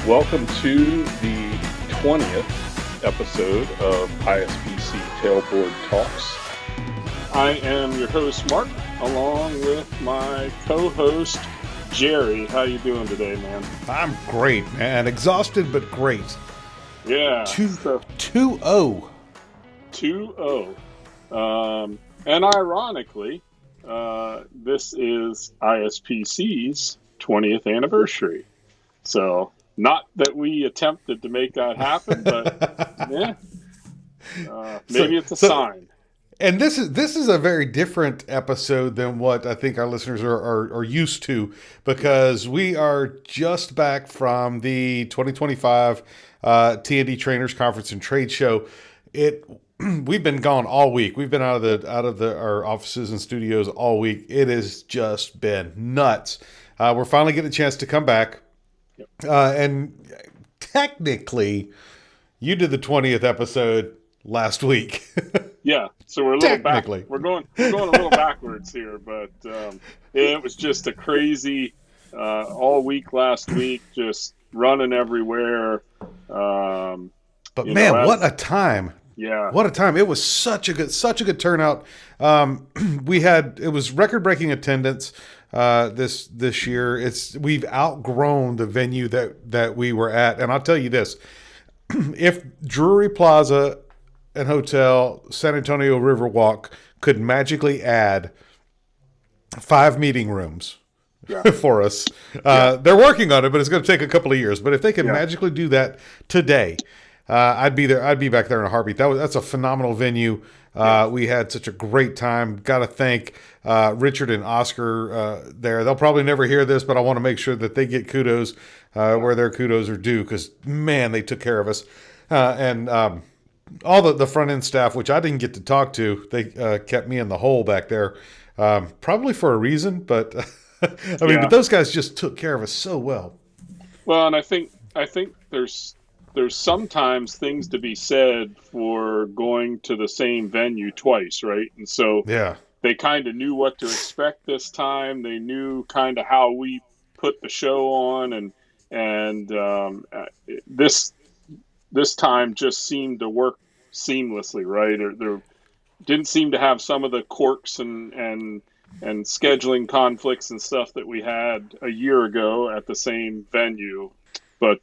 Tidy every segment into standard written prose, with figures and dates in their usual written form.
Welcome to the 20th episode of ISPC Tailboard Talks. I am your host, Mark, along with my co-host, Jerry. How you doing today, man? I'm great, man. Exhausted, but great. Yeah. 2-0. 2-0. And ironically, this is ISPC's 20th anniversary. So, not that we attempted to make that happen, but yeah, maybe it's a sign. And this is a very different episode than what I think our listeners are used to, because we are just back from the 2025 T&D Trainers Conference and Trade Show. We've been gone all week. We've been out of our offices and studios all week. It has just been nuts. We're finally getting a chance to come back. Yep. And technically, you did the 20th episode last week. Yeah, so we're a little back. We're going a little backwards here, but it was just a crazy all week last week, just running everywhere. But man, what a time! Yeah, what a time! It was such a good turnout. It was record-breaking attendance. This year, we've outgrown the venue that we were at, and I'll tell you this: if Drury Plaza and Hotel San Antonio Riverwalk could magically add 5 meeting rooms for us, they're working on it, but it's going to take a couple of years. But if they can magically do that today, I'd be there. I'd be back there in a heartbeat. That's a phenomenal venue. We had such a great time. Got to thank Richard and Oscar there. They'll probably never hear this, but I want to make sure that they get kudos where their kudos are due, because, man, they took care of us. And all the front end staff, which I didn't get to talk to, they kept me in the hole back there, probably for a reason. But but those guys just took care of us so well. Well, and I think there's sometimes things to be said for going to the same venue twice, right? And so they kind of knew what to expect this time. They knew kind of how we put the show on, and this time just seemed to work seamlessly, right? There didn't seem to have some of the quirks and scheduling conflicts and stuff that we had a year ago at the same venue. But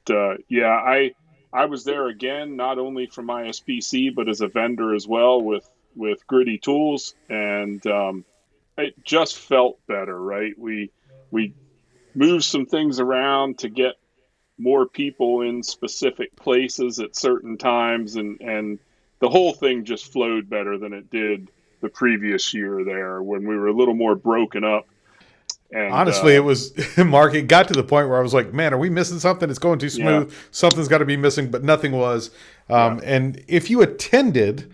I was there again, not only from ISPC, but as a vendor as well with Gritty Tools, and it just felt better, right? We moved some things around to get more people in specific places at certain times, and the whole thing just flowed better than it did the previous year there, when we were a little more broken up. And, honestly, it was, Mark, it got to the point where I was like, man, are we missing something? It's going too smooth. Yeah. Something's got to be missing, but nothing was. And if you attended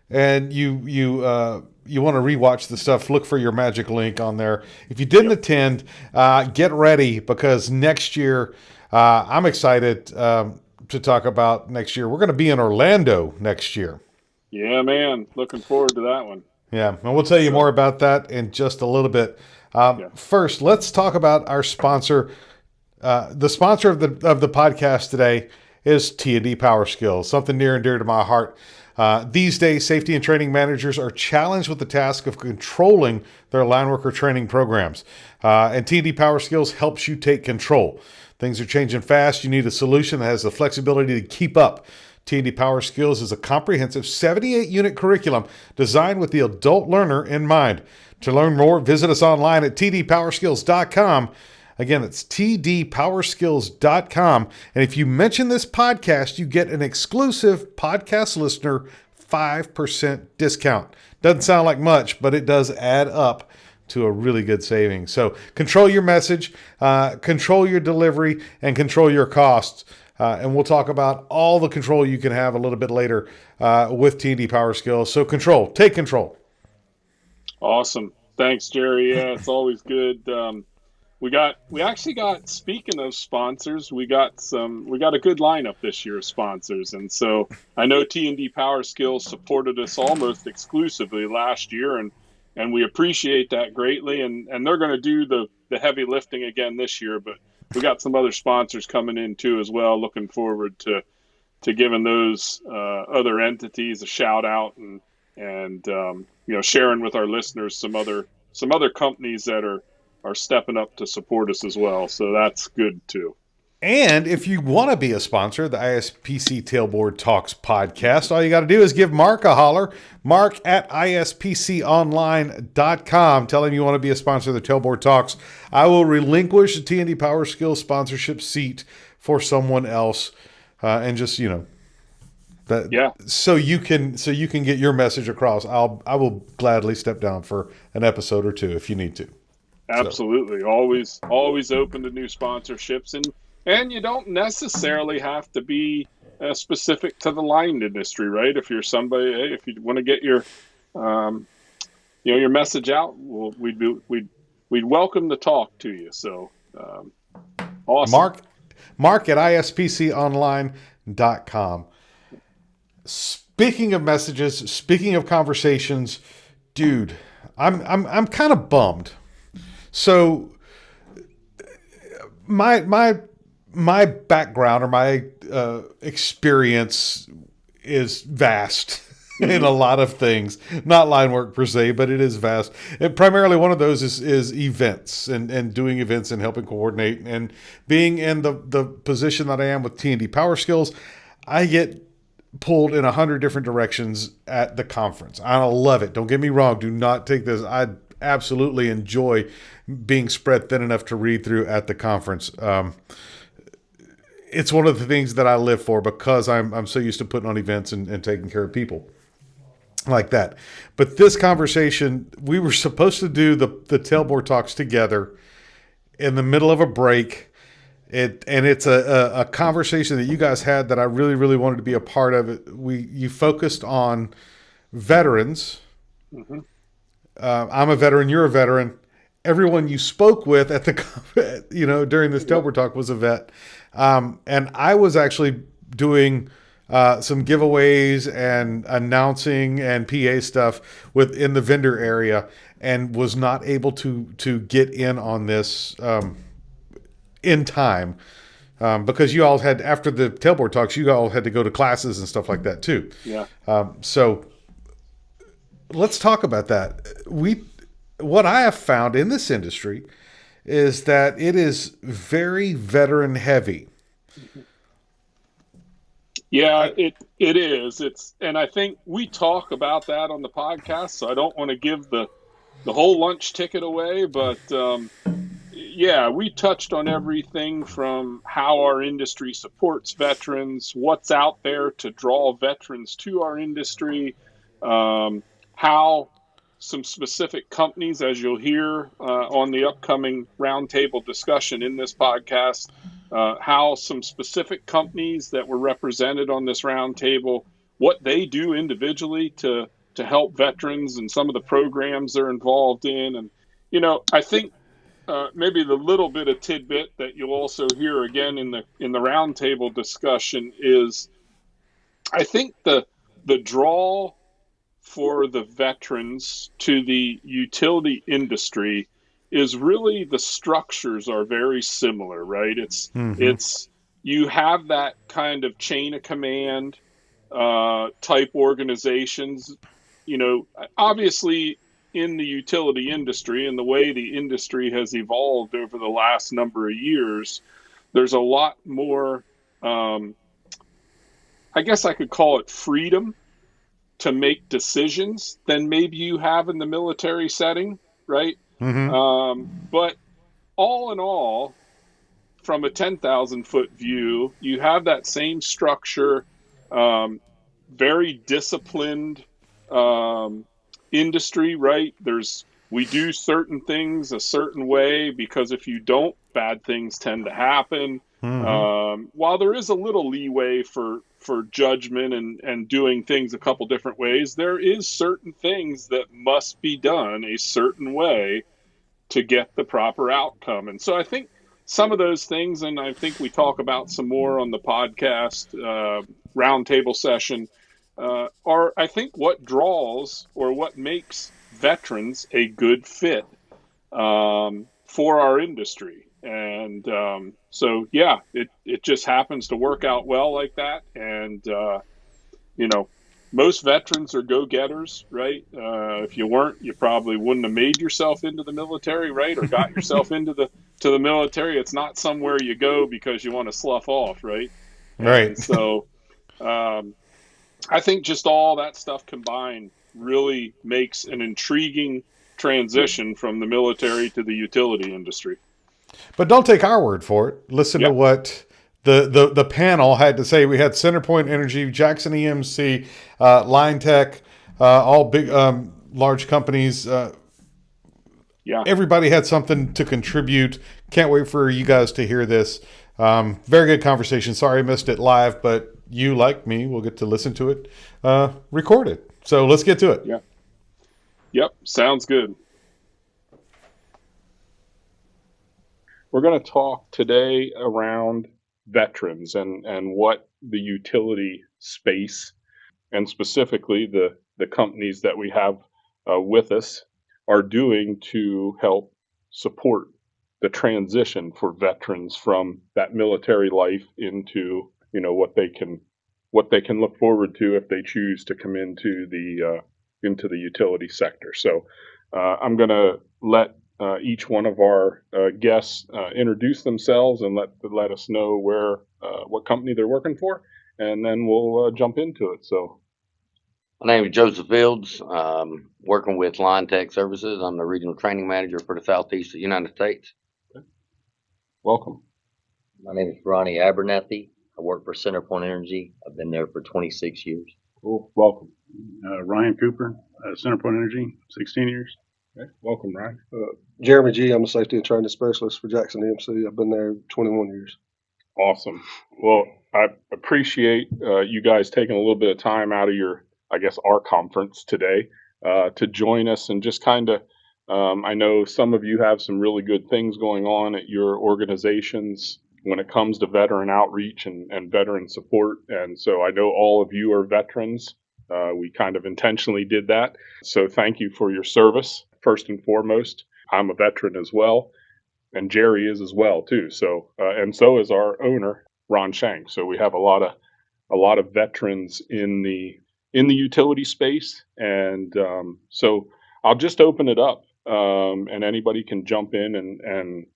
and you want to rewatch the stuff, look for your magic link on there. If you didn't attend, get ready, because next year, I'm excited to talk about next year. We're going to be in Orlando next year. Yeah, man. Looking forward to that one. Yeah, and we'll tell you more about that in just a little bit. First, let's talk about our sponsor. The sponsor of the podcast today is T&D PowerSkills, something near and dear to my heart. These days, safety and training managers are challenged with the task of controlling their line worker training programs. And T&D PowerSkills helps you take control. Things are changing fast. You need a solution that has the flexibility to keep up. T&D PowerSkills is a comprehensive 78-unit curriculum designed with the adult learner in mind. To learn more, visit us online at tdpowerskills.com. Again, it's tdpowerskills.com. And if you mention this podcast, you get an exclusive podcast listener 5% discount. Doesn't sound like much, but it does add up to a really good savings. So control your message, control your delivery, and control your costs. And we'll talk about all the control you can have a little bit later with T&D PowerSkills. So take control. Awesome. Thanks, Jerry. Yeah, it's always good. We actually got, speaking of sponsors, we got a good lineup this year of sponsors. And so I know T&D PowerSkills supported us almost exclusively last year, and we appreciate that greatly. And they're going to do the heavy lifting again this year, but we got some other sponsors coming in too as well. Looking forward to giving those other entities a shout out and sharing with our listeners some other companies that are stepping up to support us as well. So that's good too. And if you want to be a sponsor of the ISPC Tailboard Talks podcast, all you got to do is give Mark a holler. Mark at ispconline.com. Tell him you want to be a sponsor of the Tailboard Talks. I will relinquish the T&D PowerSkills sponsorship seat for someone else, and just so you can get your message across. I will gladly step down for an episode or two if you need to. Absolutely, always open to new sponsorships, and you don't necessarily have to be specific to the line industry, right? If you're somebody, if you want to get your your message out, we'd welcome to talk to you. So awesome. Mark at ispconline.com. Speaking of messages, speaking of conversations, dude, I'm kind of bummed. So my background or my experience is vast in a lot of things. Not line work per se, but it is vast. And primarily one of those is events and doing events and helping coordinate. And being in the position that I am with T&D PowerSkills, I get pulled in 100 different directions at the conference. I love it. Don't get me wrong. Do not take this. I absolutely enjoy being spread thin enough to read through at the conference. It's one of the things that I live for because I'm so used to putting on events and taking care of people like that. But this conversation, we were supposed to do the Tailboard Talks together in the middle of a break. It's a conversation that you guys had that I really, really wanted to be a part of. You focused on veterans. Mm-hmm. I'm a veteran. You're a veteran. Everyone you spoke with at the during this Tailboard Talk was a vet. And I was actually doing some giveaways and announcing and PA stuff within the vendor area, and was not able to get in on this in time because you all had, after the Tailboard Talks, you all had to go to classes and stuff like that too. Yeah. So let's talk about that. What I have found in this industry is that it is very veteran heavy. Yeah, it is. And I think we talk about that on the podcast, so I don't want to give the whole lunch ticket away, but yeah, we touched on everything from how our industry supports veterans, what's out there to draw veterans to our industry, how some specific companies, as you'll hear on the upcoming roundtable discussion in this podcast, how some specific companies that were represented on this roundtable, what they do individually to help veterans and some of the programs they're involved in. And, I think maybe the little bit of tidbit that you'll also hear again in the roundtable discussion is, I think the draw for the veterans to the utility industry is really the structures are very similar, right? It's you have that kind of chain of command type organizations, obviously in the utility industry and the way the industry has evolved over the last number of years, there's a lot more, I guess I could call it freedom to make decisions than maybe you have in the military setting, right? Mm-hmm. But all in all, from a 10,000 foot view, you have that same structure, very disciplined industry, right? We do certain things a certain way because if you don't, bad things tend to happen. Mm-hmm. While there is a little leeway for judgment and doing things a couple different ways, there is certain things that must be done a certain way to get the proper outcome. And so I think some of those things, and I think we talk about some more on the podcast roundtable session, are, I think, what draws or what makes veterans a good fit for our industry. And so, yeah, it just happens to work out well like that. And, you know, most veterans are go-getters, right? If you weren't, you probably wouldn't have made yourself into the military, right? Or got yourself into the military. It's not somewhere you go because you want to slough off, right? And Right. so, um, I think just all that stuff combined really makes an intriguing transition from the military to the utility industry. But don't take our word for it. Listen to Yeah, what the panel had to say. We had Centerpoint Energy, Jackson EMC, Linetec, all big large companies. yeah, Everybody had something to contribute. Can't wait for you guys to hear this. Very good conversation. Sorry I missed it live, but you, like me, will get to listen to it recorded. So let's get to it. yeah. Yep, sounds good. We're going to talk today around veterans and what the utility space and specifically the companies that we have with us are doing to help support the transition for veterans from that military life into what they can look forward to if they choose to come into the utility sector. So I'm going to let each one of our guests introduce themselves and let us know what company they're working for, and then we'll jump into it. So, My name is Joesph Fields. Working with Linetec Services. I'm the regional training manager for the Southeast of the United States. welcome. My name is Ronnie Abernathy. I work for Centerpoint Energy. I've been there for 26 years. Cool. Welcome. Ryan Cooper, Centerpoint Energy, 16 years. Okay. Welcome, Ryan. Jeremy G. I'm a safety and training specialist for Jackson EMC. I've been there 21 years. Awesome. Well, I appreciate you guys taking a little bit of time out of our conference today to join us and just kind of, I know some of you have some really good things going on at your organizations when it comes to veteran outreach and veteran support. And so I know all of you are veterans. We kind of intentionally did that. So thank you for your service, first and foremost. I'm a veteran as well, and Jerry is as well too. So and so is our owner, Ron Shank. So we have a lot of veterans in the utility space, and so I'll just open it up, and anybody can jump in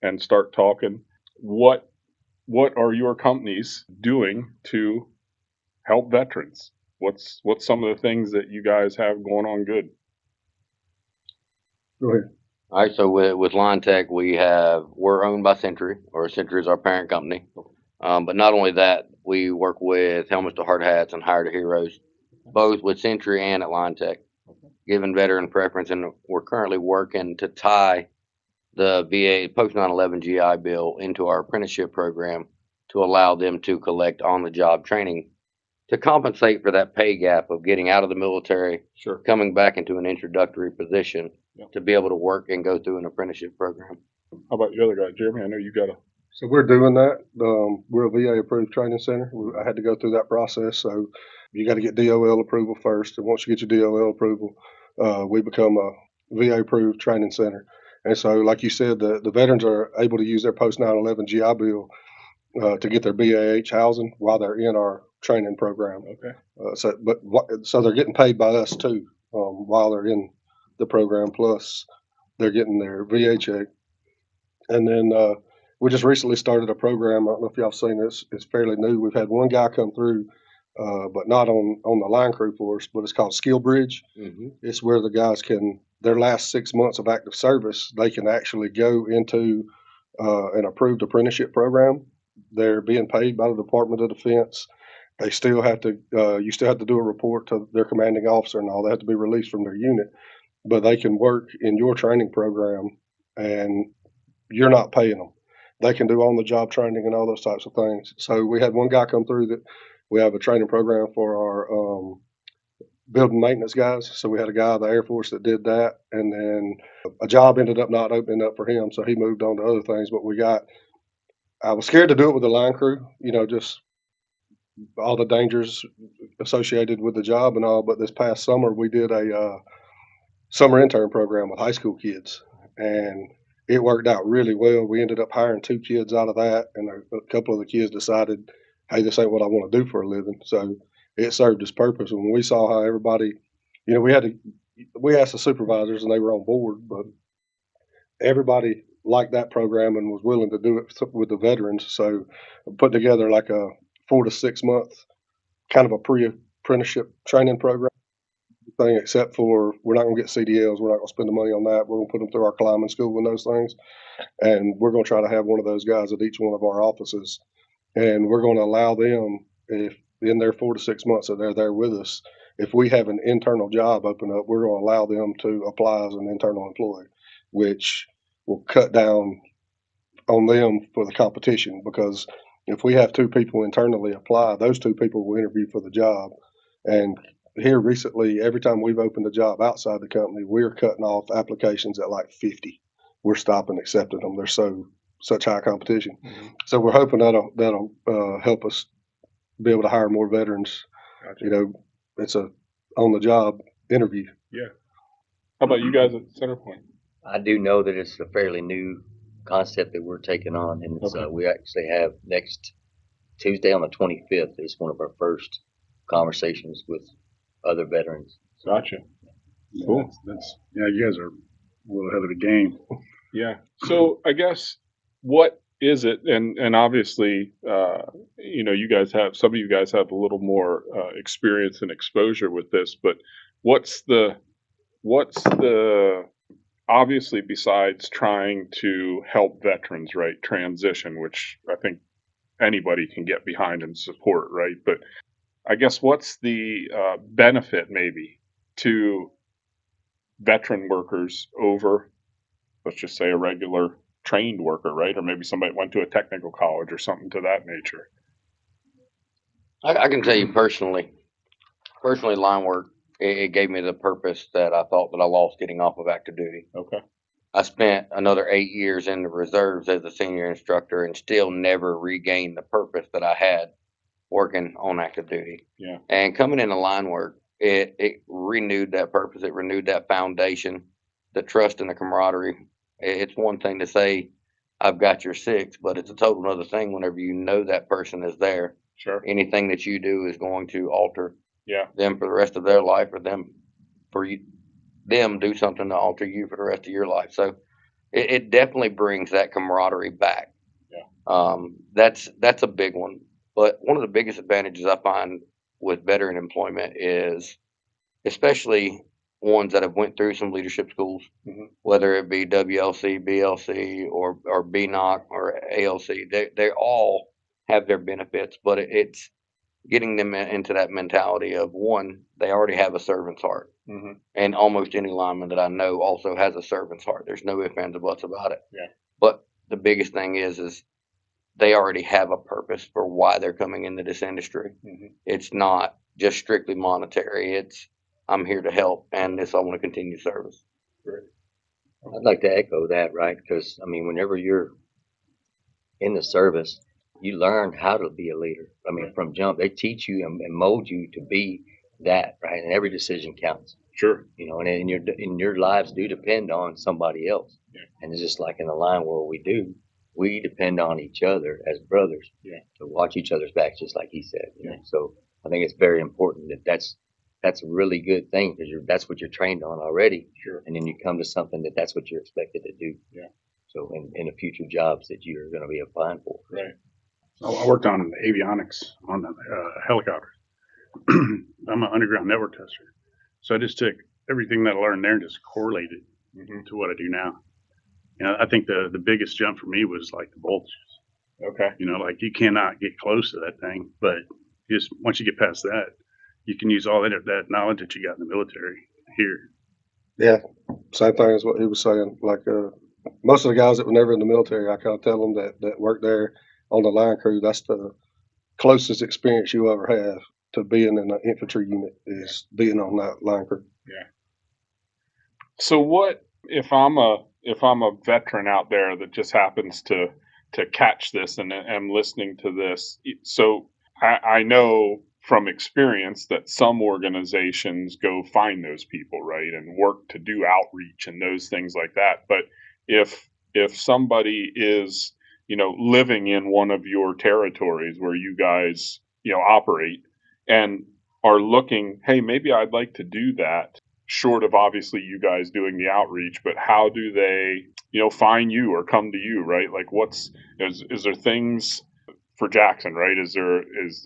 and start talking. What are your companies doing to help veterans? What's some of the things that you guys have going on good? Go ahead. All right, so with Linetec, we're owned by Century, or Century is our parent company. But not only that, we work with Helmets to Hard Hats and Hire to Heroes, both with Century and at Linetec, giving veteran preference. And we're currently working to tie the VA post 9/11 GI Bill into our apprenticeship program to allow them to collect on-the-job training to compensate for that pay gap of getting out of the military, Sure. coming back into an introductory position Yep. to be able to work and go through an apprenticeship program. How about the other guy, Jeremy? I know you got a. So we're doing that. We're a VA approved training center. I had to go through that process. So you got to get DOL approval first. And once you get your DOL approval, we become a VA approved training center. And so, like you said, the veterans are able to use their post 9/11 GI Bill to get their BAH housing while they're in our training program. Okay. So they're getting paid by us too while they're in the program. Plus, they're getting their VA check. And then we just recently started a program. I don't know if y'all have seen this. It's fairly new. We've had one guy come through, but not on the line crew for us. But it's called Skill Bridge. Mm-hmm. It's where the guys can their last 6 months of active service, they can actually go into an approved apprenticeship program. They're being paid by the Department of Defense. They still have to. You still have to do a report to their commanding officer and all. They have to be released from their unit, but they can work in your training program, and you're not paying them. They can do on-the-job training and all those types of things. So we had one guy come through that we have a training program for our building maintenance guys. So we had a guy in the Air Force that did that, and then a job ended up not opening up for him, so he moved on to other things. But I was scared to do it with the line crew, just all the dangers associated with the job and all. But this past summer, we did a summer intern program with high school kids, and it worked out really well. We ended up hiring 2 kids out of that, and a couple of the kids decided, hey, this ain't what I want to do for a living. So it served its purpose. When we saw how everybody, we asked the supervisors and they were on board, but everybody liked that program and was willing to do it with the veterans. So put together like a 4 to 6 month kind of a pre-apprenticeship training program thing, except for we're not going to get CDLs. We're not going to spend the money on that. We're going to put them through our climbing school and those things. And we're going to try to have one of those guys at each one of our offices. And we're going to allow them, if in their 4 to 6 months that they're there with us, if we have an internal job open up, we're going to allow them to apply as an internal employee, which will cut down on them for the competition. Because if we have 2 people internally apply, those 2 people will interview for the job. And here recently, every time we've opened a job outside the company, we're cutting off applications at like 50. We're stopping accepting them. They're such high competition. Mm-hmm. So we're hoping that'll help us be able to hire more veterans. Gotcha. It's a on the job interview. Yeah. How about you guys at Centerpoint? I do know that it's a fairly new concept that we're taking on, and it's, Okay. we actually have next Tuesday on the 25th is one of our first conversations with other veterans. Gotcha. Yeah, Cool. you guys are a little ahead of the game. Yeah. So I guess what is it? And obviously, some of you guys have a little more experience and exposure with this. But what's the obviously besides trying to help veterans, right, transition, which I think anybody can get behind and support, right? But I guess what's the benefit maybe to veteran workers over, let's just say, a regular trained worker, right? Or maybe somebody went to a technical college or something to that nature. I can tell you personally, line work, it gave me the purpose that I thought that I lost getting off of active duty. Okay. I spent another 8 years in the reserves as a senior instructor and still never regained the purpose that I had working on active duty. Yeah. And coming into line work, it renewed that purpose. It renewed that foundation, the trust and the camaraderie. It's one thing to say, I've got your 6, but it's a total other thing whenever you know that person is there. Sure. Anything that you do is going to alter Yeah. them for the rest of their life, or them do something to alter you for the rest of your life. So it definitely brings that camaraderie back. Yeah. That's a big one. But one of the biggest advantages I find with veteran employment is, especially ones that have went through some leadership schools, Mm-hmm. whether it be WLC, BLC, or BNOC or ALC, they all have their benefits, but it's getting them into that mentality of, one, they already have a servant's heart. Mm-hmm. And almost any lineman that I know also has a servant's heart. There's no ifs, ands, or buts about it. Yeah. But the biggest thing is they already have a purpose for why they're coming into this industry. Mm-hmm. It's not just strictly monetary. It's, I'm here to help, and I want to continue service. Great. I'd like to echo that, right? Because, I mean, whenever you're in the service, you learn how to be a leader. I mean, from jump, they teach you and mold you to be that, right? And every decision counts. Sure. And your lives do depend on somebody else. Yeah. And it's just like in the line where we depend on each other as brothers. Yeah. To watch each other's backs, just like he said. Yeah. So I think it's very important that's a really good thing, because that's what you're trained on already. Sure. And then you come to something that's what you're expected to do. Yeah. So in the future jobs that you're going to be applying for. Right. So I worked on avionics on the helicopters. I'm an underground network tester. So I just took everything that I learned there and just correlated to what I do now. I think the biggest jump for me was like the voltages. Okay. Like you cannot get close to that thing, but just once you get past that, you can use all that knowledge that you got in the military here. Yeah, same thing as what he was saying. Like most of the guys that were never in the military, I kind of tell them that work there on the line crew, that's the closest experience you ever have to being in an infantry unit is being on that line crew. Yeah. So what if I'm a veteran out there that just happens to catch this and am listening to this? So I know from experience that some organizations go find those people, right, and work to do outreach and those things like that. But if if somebody is, living in one of your territories where you guys, operate and are looking, hey, maybe I'd like to do that, short of obviously you guys doing the outreach, but how do they, find you or come to you, right? Like is there things for Jackson, right? Is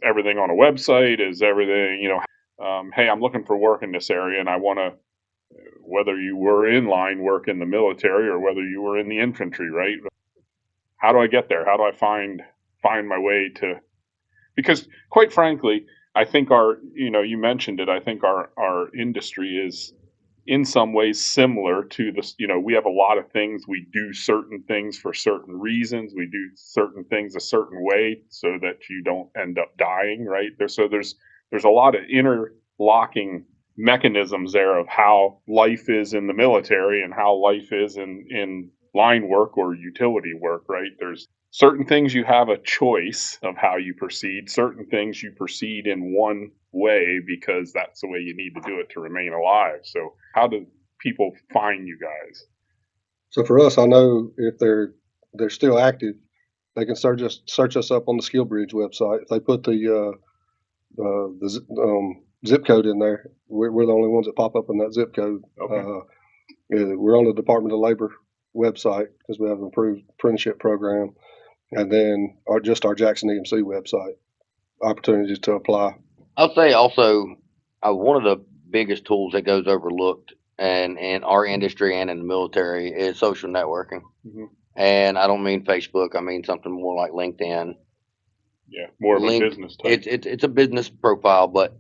everything on a website? Is everything, hey, I'm looking for work in this area and I want to, whether you were in line work in the military or whether you were in the infantry, right? How do I get there? How do I find my way to, because quite frankly, I think you mentioned it, I think our industry is in some ways similar to this. We have a lot of things. We do certain things for certain reasons. We do certain things a certain way so that you don't end up dying, right? There's a lot of interlocking mechanisms there of how life is in the military and how life is in line work or utility work, right? There's certain things you have a choice of how you proceed, certain things you proceed in one way because that's the way you need to do it to remain alive. So how do people find you guys? So for us, I know if they're still active, they can search us up on the SkillBridge website. If they put the zip code in there, we're the only ones that pop up in that zip code. Okay. We're on the Department of Labor website because we have an approved apprenticeship program, and then our Jackson EMC website, opportunities to apply. I'll say also, one of the biggest tools that goes overlooked in our industry and in the military is social networking. Mm-hmm. And I don't mean Facebook. I mean something more like LinkedIn. Yeah, more of a business type. It's a business profile, but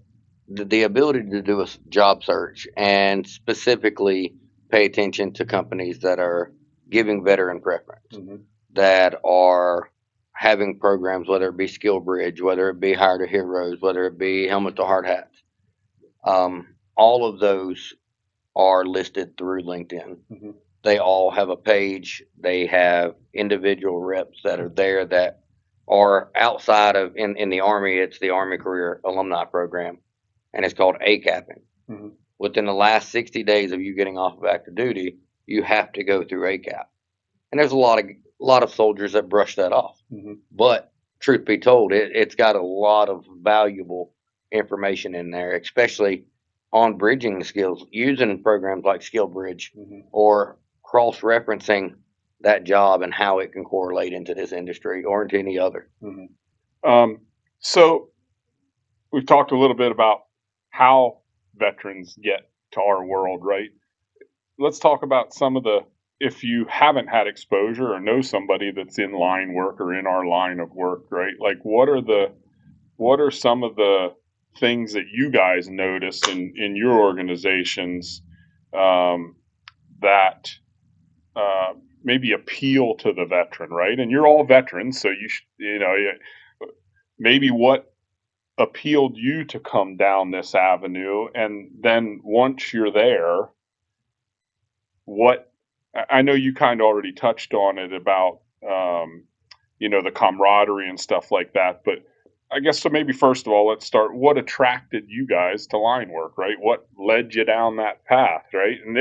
the ability to do a job search and specifically pay attention to companies that are giving veteran preference, Mm-hmm. that are having programs, whether it be SkillBridge, whether it be Hire to Heroes, whether it be Helmet to Hard Hats. All of those are listed through LinkedIn. Mm-hmm. They all have a page. They have individual reps that are there that are outside of, in the Army, it's the Army Career Alumni Program, and it's called ACAPing. Mm-hmm. Within the last 60 days of you getting off of active duty, you have to go through ACAP. And there's a lot of soldiers that brush that off. Mm-hmm. But truth be told, it's got a lot of valuable information in there, especially on bridging the skills, using programs like SkillBridge, Mm-hmm. or cross-referencing that job and how it can correlate into this industry or into any other. Mm-hmm. So we've talked a little bit about how veterans get to our world, right? Let's talk about some of the, if you haven't had exposure or know somebody that's in line work or in our line of work, right? Like what are some of the things that you guys notice in your organizations that maybe appeal to the veteran, right? And you're all veterans, so maybe what appealed you to come down this avenue, and then once you're there, what, I know you kind of already touched on it about the camaraderie and stuff like that, but I guess so maybe first of all, let's start. What attracted you guys to line work, right? What led you down that path, right? And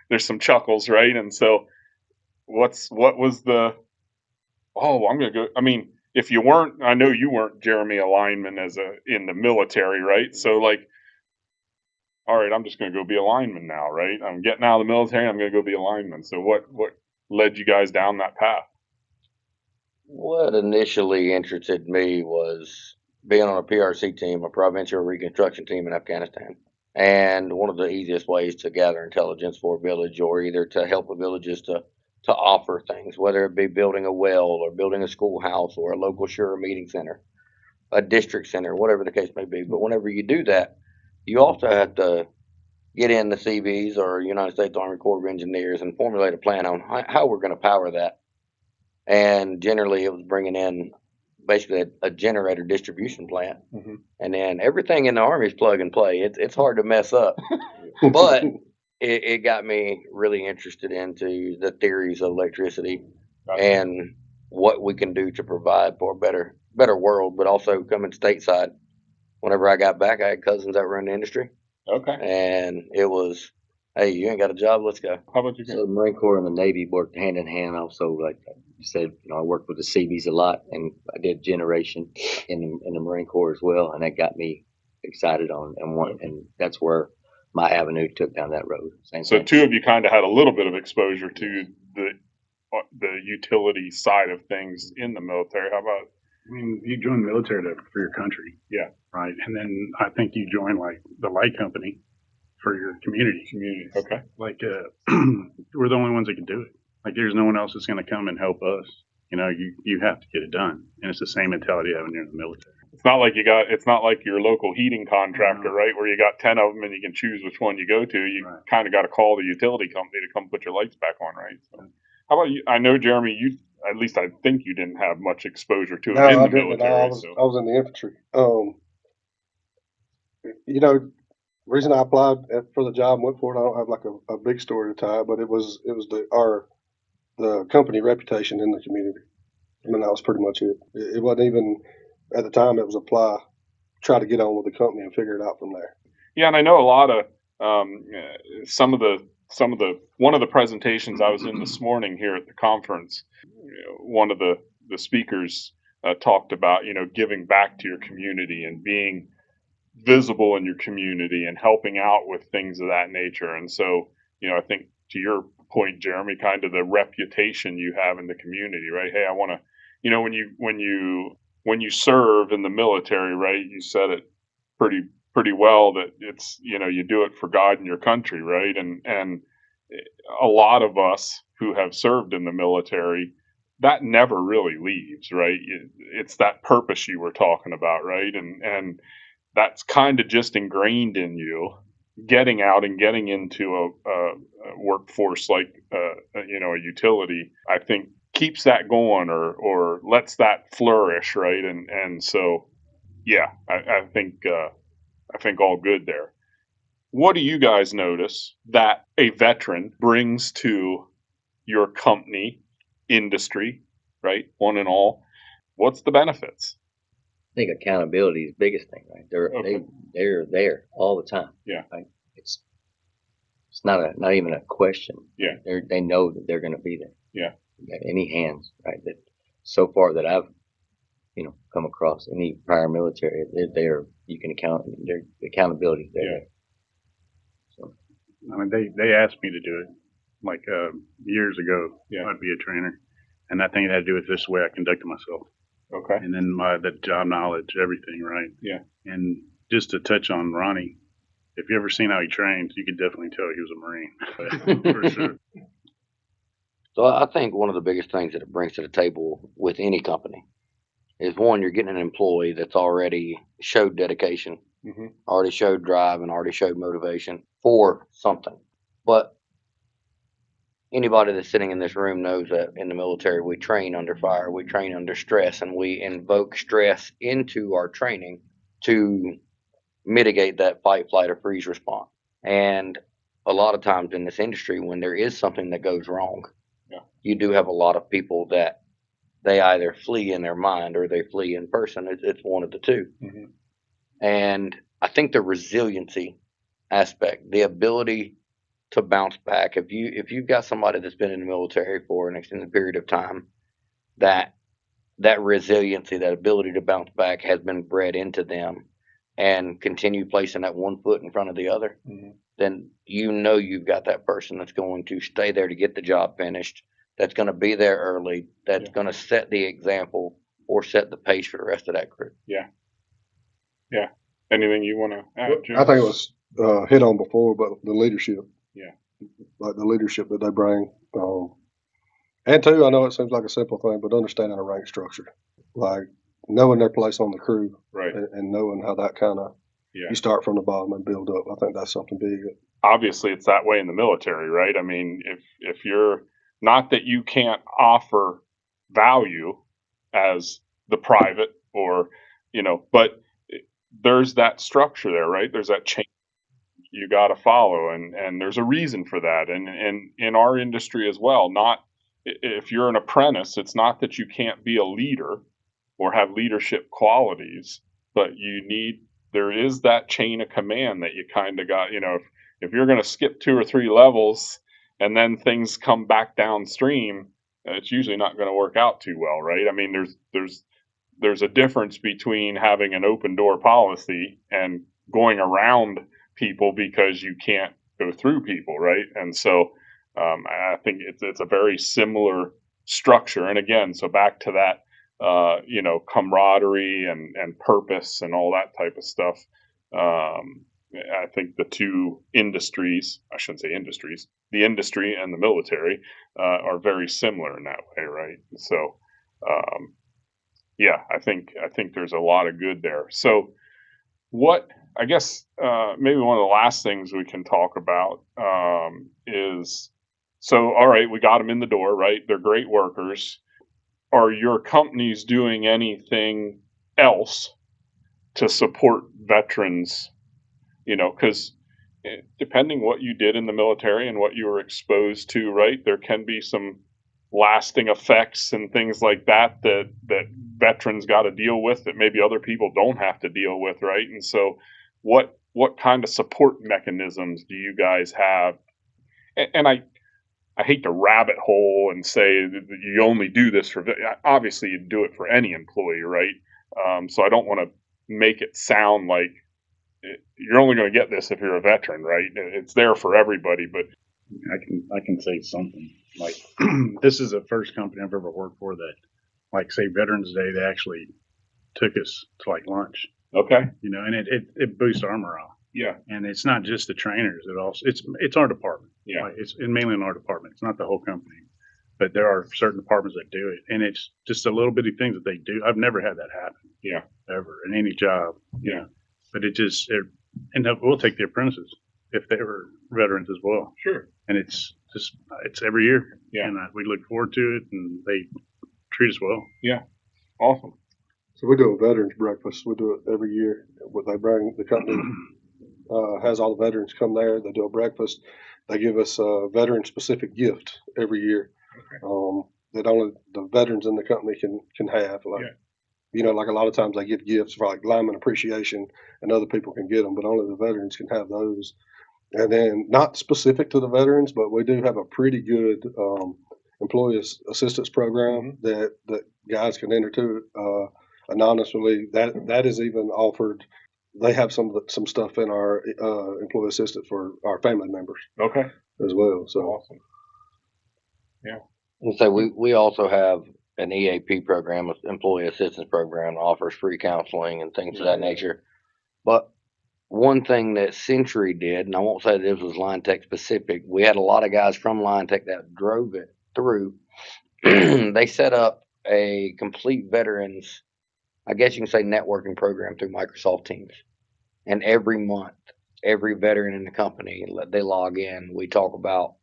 there's some chuckles, right? And so, what was the? Oh, I'm gonna go. I mean, if you weren't, I know you weren't Jeremy a lineman in the military, right? So like, all right, I'm just gonna go be a lineman now, right? I'm getting out of the military. I'm gonna go be a lineman. So what led you guys down that path? What initially interested me was being on a PRC team, a provincial reconstruction team in Afghanistan. And one of the easiest ways to gather intelligence for a village, or either to help a village, is to offer things, whether it be building a well or building a schoolhouse or a local Shura meeting center, a district center, whatever the case may be. But whenever you do that, you also have to get in the CVs or United States Army Corps of Engineers and formulate a plan on how we're going to power that. And generally, it was bringing in basically a generator distribution plant. Mm-hmm. And then everything in the Army is plug and play. It's hard to mess up. But it got me really interested into the theories of electricity. Gotcha. And what we can do to provide for a better world, but also coming stateside. Whenever I got back, I had cousins that were in the industry. Okay. And it was Hey, you ain't got a job? Let's go. How about you? So the Marine Corps and the Navy worked hand in hand. Also, like you said, I worked with the Seabees a lot, and I did generation in the Marine Corps as well, and that got me excited on and that's where my avenue took down that road. Same So thing. two of you kind of had a little bit of exposure to the utility side of things in the military. How about? I mean, you join the military for your country. Yeah. Right. And then I think you join like the light company for your community. Okay. Like, we're the only ones that can do it. Like, there's no one else that's going to come and help us. You have to get it done. And it's the same mentality you have when you're in the military. It's not like your local heating contractor, right? Where you got 10 of them and you can choose which one you go to. You kind of got to call the utility company to come put your lights back on, right? So, how about you? I know, Jeremy, at least I think you didn't have much exposure to it No, in I the didn't. military. I was in the infantry. Reason I applied for the job and went for it, I don't have like a big story to tie, but it was the company reputation in the community. I mean, that was pretty much it. It wasn't even at the time. It was apply, try to get on with the company and figure it out from there. Yeah, and I know a lot of one of the presentations I was in this morning here at the conference. One of the speakers talked about giving back to your community and being visible in your community and helping out with things of that nature. And so I think to your point, Jeremy, kind of the reputation you have in the community, right? Hey, I want to, when you serve in the military, right? You said it pretty well that it's you do it for God and your country, right? And a lot of us who have served in the military, that never really leaves, right? It's that purpose you were talking about, right? And that's kind of just ingrained in you. Getting out and getting into a workforce like a utility, I think keeps that going or lets that flourish, right? And so yeah, I think all good there. What do you guys notice that a veteran brings to your company, industry, right? One and all. What's the benefits? I think accountability is the biggest thing, right? They're there all the time. Yeah. Right? It's not even a question. Yeah. They know that they're going to be there. Yeah. At any hands, right? That so far that I've come across any prior military, they're there. You can count. Their accountability. They're there. So, I mean, they asked me to do it like years ago. Yeah. I'd be a trainer, and I think it had to do with just the way I conducted myself. Okay. And then the job knowledge, everything, right? Yeah. And just to touch on Ronnie, if you ever seen how he trains, you could definitely tell he was a Marine for sure. So I think one of the biggest things that it brings to the table with any company is, one, you're getting an employee that's already showed dedication, already showed drive, and already showed motivation for something. But anybody that's sitting in this room knows that in the military, we train under fire, we train under stress, and we invoke stress into our training to mitigate that fight, flight, or freeze response. And a lot of times in this industry, when there is something that goes wrong, you do have a lot of people that they either flee in their mind or they flee in person. It's one of the two. And I think the resiliency aspect, the ability to bounce back, if you've got somebody that's been in the military for an extended period of time, that resiliency, that ability to bounce back has been bred into them and continue placing that one foot in front of the other, then you've got that person that's going to stay there to get the job finished, that's going to be there early, that's going to set the example or set the pace for the rest of that crew. Yeah. Yeah. Anything you want to add, Jim? I think it was hit on before, but the leadership. Yeah. Like the leadership that they bring. And two, I know it seems like a simple thing, but understanding a rank structure. Like knowing their place on the crew. Right. And knowing how that kind of, you start from the bottom and build up. I think that's something big. Obviously, it's that way in the military, right? I mean, if you're, not that you can't offer value as the private or, but there's that structure there, right? There's that chain you got to follow, and there's a reason for that. And in our industry as well, not if you're an apprentice, it's not that you can't be a leader or have leadership qualities, but you need there is that chain of command that you kind of got, if you're going to skip 2 or 3 levels and then things come back downstream, it's usually not going to work out too well, right? I mean, there's a difference between having an open door policy and going around people because you can't go through people, right? And so I think it's a very similar structure. And again, so back to that, camaraderie and purpose and all that type of stuff. I think the two industries, I shouldn't say industries, the industry and the military are very similar in that way, right? So, yeah, I think there's a lot of good there. So, what I guess maybe one of the last things we can talk about is, so all right, we got them in the door, right? They're great workers. Are your companies doing anything else to support veterans? Because depending what you did in the military and what you were exposed to, right, there can be some lasting effects and things like that veterans got to deal with that maybe other people don't have to deal with, right? And so, what kind of support mechanisms do you guys have? And I hate to rabbit hole and say that you only do this for, obviously you do it for any employee, right? So I don't want to make it sound like you're only going to get this if you're a veteran, right? It's there for everybody, but I can say something like this is the first company I've ever worked for that, like, say Veterans Day, they actually took us to like lunch. Okay. And it boosts our morale. Yeah. And it's not just the trainers. It's our department. Yeah. Like, it's mainly in our department. It's not the whole company, but there are certain departments that do it, and it's just a little bitty things that they do. I've never had that happen. Yeah. Ever in any job. Yeah. But and we'll take the apprentices if they were veterans as well. Sure. And it's every year. Yeah. And we look forward to it, and they treat us well. Yeah. Awesome. So we do a veterans breakfast. We do it every year. They bring the company has all the veterans come there. They do a breakfast. They give us a veteran specific gift every year that only the veterans in the company can have. Like like a lot of times they give gifts for like lineman appreciation, and other people can get them, but only the veterans can have those. And then not specific to the veterans, but we do have a pretty good employee assistance program that guys can enter to anonymously. That is even offered. They have some stuff in our employee assistance for our family members. Okay. As well. So awesome. Yeah. And so we also have an EAP program, employee assistance program, offers free counseling and things of that nature. But one thing that Century did, and I won't say this was Linetec specific, we had a lot of guys from Linetec that drove it through. They set up a complete veterans, I guess you can say, networking program through Microsoft Teams. And every month, every veteran in the company, they log in. We talk about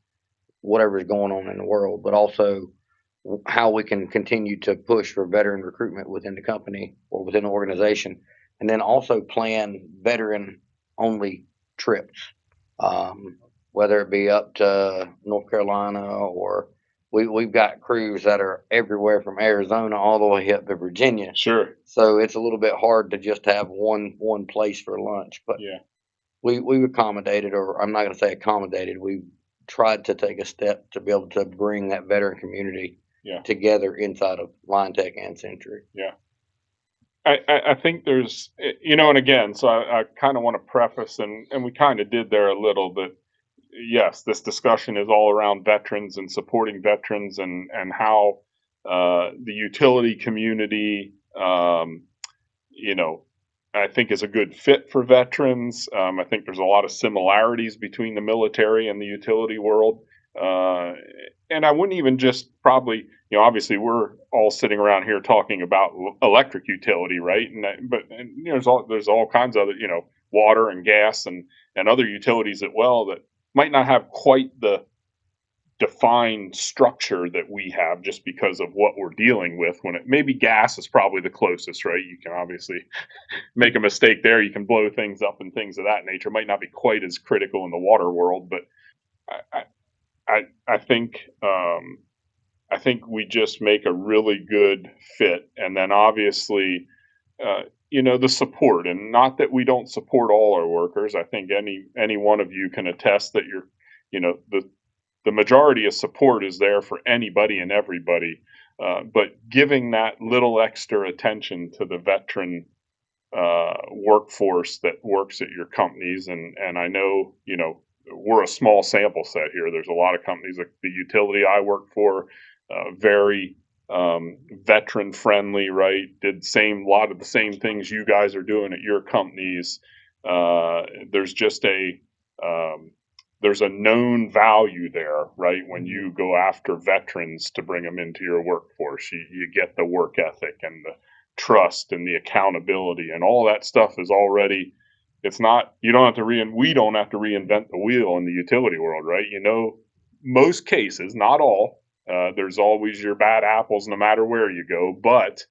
whatever's going on in the world, but also how we can continue to push for veteran recruitment within the company or within the organization. And then also plan veteran-only trips, whether it be up to North Carolina, or we've got crews that are everywhere from Arizona all the way up to Virginia. Sure. So it's a little bit hard to just have one place for lunch. But we've accommodated, or I'm not going to say accommodated, we've tried to take a step to be able to bring that veteran community together inside of Linetec and Century. Yeah. I think there's, and again, so I kind of want to preface, and we kind of did there a little, but yes, this discussion is all around veterans and supporting veterans and how the utility community, I think is a good fit for veterans. I think there's a lot of similarities between the military and the utility world. And I wouldn't even just probably, obviously we're all sitting around here talking about electric utility, right? But there's all kinds of other, water and gas and other utilities as well that might not have quite the defined structure that we have just because of what we're dealing with. When maybe gas is probably the closest, right? You can obviously make a mistake there. You can blow things up and things of that nature. It might not be quite as critical in the water world, but I think we just make a really good fit. And then obviously, the support, and not that we don't support all our workers. I think any one of you can attest that the majority of support is there for anybody and everybody. But giving that little extra attention to the veteran workforce that works at your companies, and I know, we're a small sample set here. There's a lot of companies, like the utility I work for, very veteran friendly, right? Did a lot of the same things you guys are doing at your companies. There's just there's a known value there, right? When you go after veterans to bring them into your workforce, you get the work ethic and the trust and the accountability, and all that stuff is already. It's not, we don't have to reinvent the wheel in the utility world, right? Most cases, not all, there's always your bad apples no matter where you go. But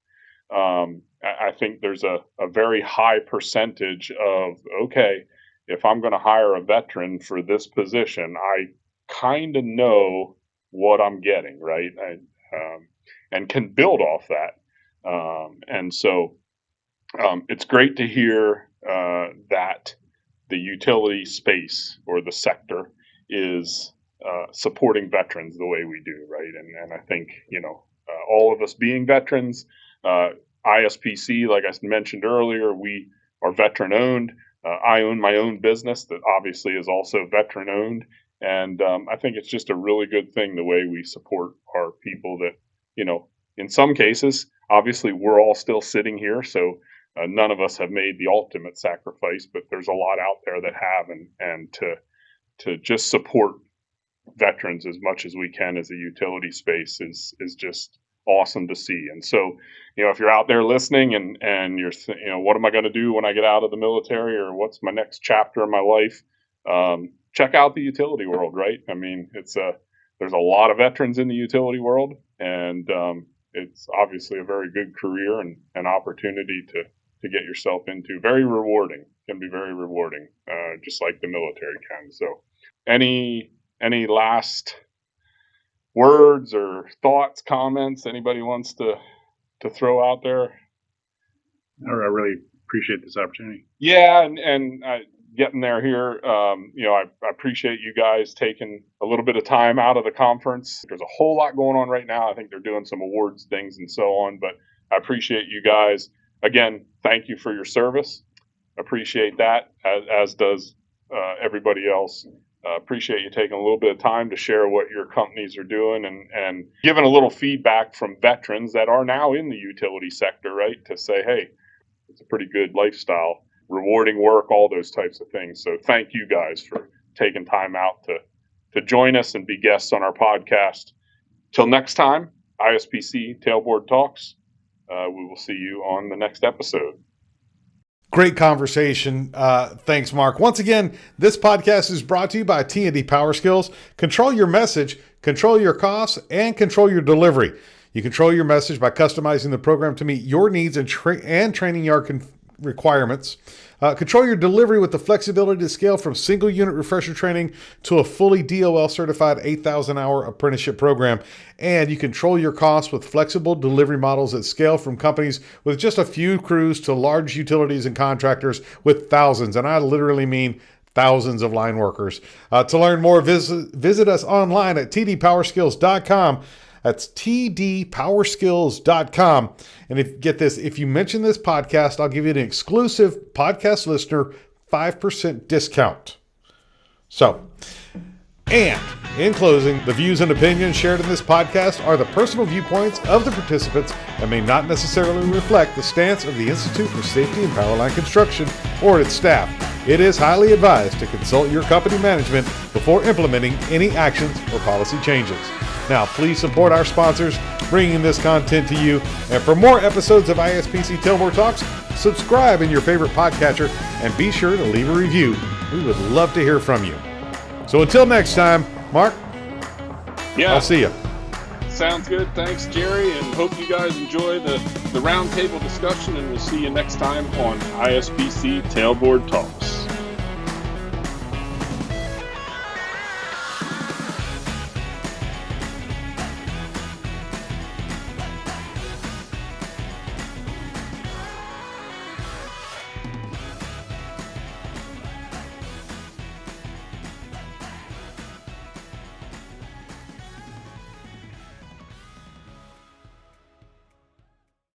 I think there's a very high percentage of, okay, if I'm going to hire a veteran for this position, I kind of know what I'm getting, right? And can build off that. And so it's great to hear that the utility space or the sector is supporting veterans the way we do, right? And I think, all of us being veterans, ISPC, like I mentioned earlier, we are veteran owned. I own my own business that obviously is also veteran owned. And I think it's just a really good thing the way we support our people that, in some cases, obviously we're all still sitting here. So none of us have made the ultimate sacrifice, but there's a lot out there that have, and to just support veterans as much as we can as a utility space is just awesome to see. And so, if you're out there listening and you're, what am I going to do when I get out of the military, or what's my next chapter in my life? Check out the utility world, right? I mean, there's a lot of veterans in the utility world, and it's obviously a very good career and an opportunity to get yourself into. Very rewarding, can be very rewarding, just like the military can. So any last words or thoughts, comments anybody wants to throw out there? I really appreciate this opportunity. Yeah, and getting there here, I appreciate you guys taking a little bit of time out of the conference. There's a whole lot going on right now. I think they're doing some awards things and so on, but I appreciate you guys. Again, thank you for your service. Appreciate that, as does everybody else. Appreciate you taking a little bit of time to share what your companies are doing, and giving a little feedback from veterans that are now in the utility sector, right? To say, hey, it's a pretty good lifestyle, rewarding work, all those types of things. So thank you guys for taking time out to join us and be guests on our podcast. Till next time, ISPC Tailboard Talks. We will see you on the next episode. Great conversation. Thanks, Mark. Once again, this podcast is brought to you by T&D PowerSkills. Control your message, control your costs, and control your delivery. You control your message by customizing the program to meet your needs and training yard requirements. Control your delivery with the flexibility to scale from single unit refresher training to a fully DOL certified 8,000 hour apprenticeship program. And you control your costs with flexible delivery models that scale from companies with just a few crews to large utilities and contractors with thousands. And I literally mean thousands of line workers. To learn more, visit us online at tdpowerskills.com. That's tdpowerskills.com. And if you mention this podcast, I'll give you an exclusive podcast listener 5% discount. So, and in closing, the views and opinions shared in this podcast are the personal viewpoints of the participants and may not necessarily reflect the stance of the Institute for Safety and Powerline Construction or its staff. It is highly advised to consult your company management before implementing any actions or policy changes. Now, please support our sponsors bringing this content to you. And for more episodes of ISPC Tailboard Talks, subscribe in your favorite podcatcher and be sure to leave a review. We would love to hear from you. So until next time, Mark, I'll see you. Sounds good. Thanks, Jerry, and hope you guys enjoy the roundtable discussion, and we'll see you next time on ISPC Tailboard Talks.